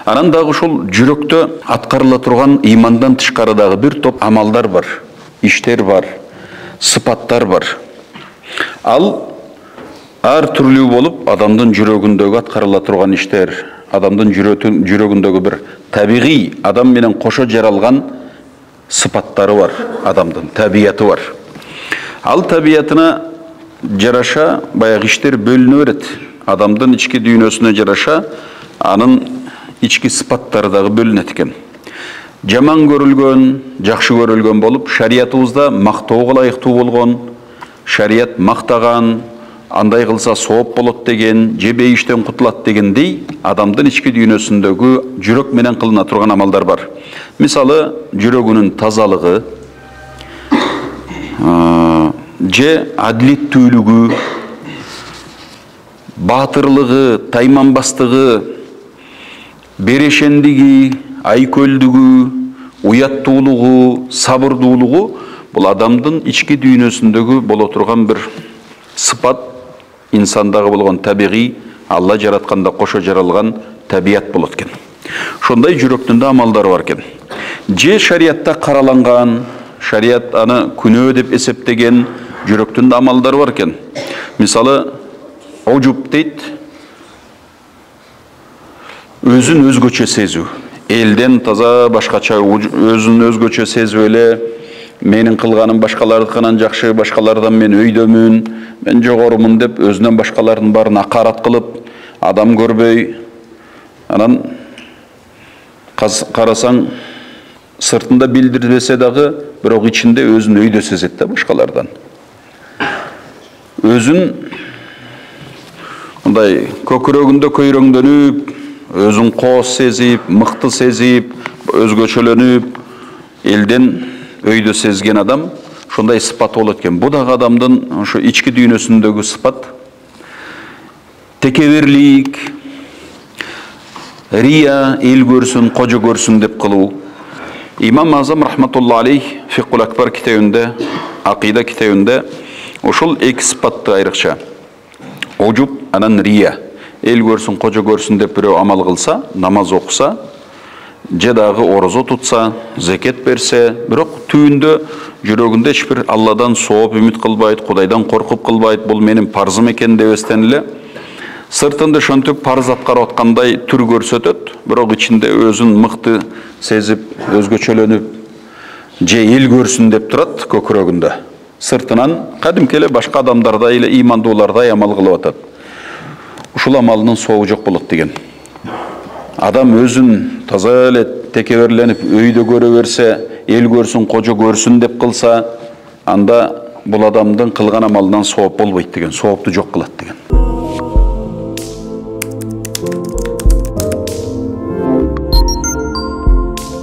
Анан дагы ушул жүрөктө аткарыла турган имандан тышкарыдагы бир топ амалдар бар, иштер бар, сыпаттар бар. Ал ар түрлүү болуп, адамдын жүрөгүндөгү аткарыла турган иштер, адамдын жүрөгүндөгү бир табигый адам менен кошо жаралган сыпаттары бар, адамдын табияты бар. Ал табиятына жараша баягы иштер бөлүнө берет. Адамдын ички дүйнөсүнө жараша анын ички сыпаттары дагы бөлүнөт экен. Жаман көрүлгөн, жакшы көрүлгөн болуп, шариятыбызда мактоого ылайыктуу болгон, шарият мактаган, андай кылса сооп болот деген, же бейиштен кутулат дегендей, адамдын ички дүйнөсүндөгү жүрөк менен кылына турган амалдар бар. Мисалы, жүрөгүнүн тазалыгы, же адилеттүүлүгү, баатырлыгы, тайманбастыгы, берешендиги, айкөлдүгү, уяттуулугу, сабырдуулугу бул адамдын ички дүйнөсүндөгү боло турган бир сыпат, инсандагы болгон табигый, Алла жаратканда кошо жаралган табият болот экен. Ошондой жүрөктүн да амалдары бар экен. Же шариятта караланган, шарият аны күнөө деп эсептеген жүрөктүн да амалдары бар экен. Мисалы, ожуп дейт, өзүн өзгөчө сезүү. Элден таза башкача өзүн өзгөчө сезип эле, менин кылганым башкалардыкынан жакшы, башкалардан мен өйдөмүн, мен жогорумун деп өзүнөн башкалардын баарын акарат кылып, адам көрбөй, анан карасаң сыртында билдирбесе дагы, бирок ичинде өзүн өйдө сезет да башкалардан. Өзүн мындай көкүрөгүндө көйрөңдөнүп, өзүн коос сезип, мыкты сезип, өзгөчөлөнүп, элден өйдө сезген адам ошондой сыпаты болот экен. Бу дагы адамдын ошо ички дүйнөсүндөгү сыпат. Текеберлик, рия, эл көрсүн, кожо көрсүн деп кылуу. Имам Азам рахматулла алейх Фикхул Акбар китебинде, акыйда китебинде ошол эки сыпатты айрыкча. Ожуп, анан рия. Эл көрсүн, кожо көрсүн деп бирөө амал кылса, намаз окуса, же дагы орозо тутса, зекет берсе, бирок түбүндө жүрөгүндө эч бир Алладан сооп үмүт кылбайт, Кудайдан коркуп кылбайт, бул менин парзым экен дебестен эле сыртында ошентип парз аткарып аткандай түр көрсөтөт, бирок ичинде өзүн мыкты сезип, өзгөчөлөнүп, же эл көрсүн деп турат көкүрөгүндө. Сыртынан кадимки эле башка адамдардай эле имандуулардай амал кылып атат. Ушул амалынын соогу жок болот деген. Адам өзүн таза эле текеберленип, өйдө көрө берсе, эл көрсүн, кожо көрсүн деп кылса, анда бул адамдын кылган амалынан сооп болбойт деген, соопту жок кылат деген.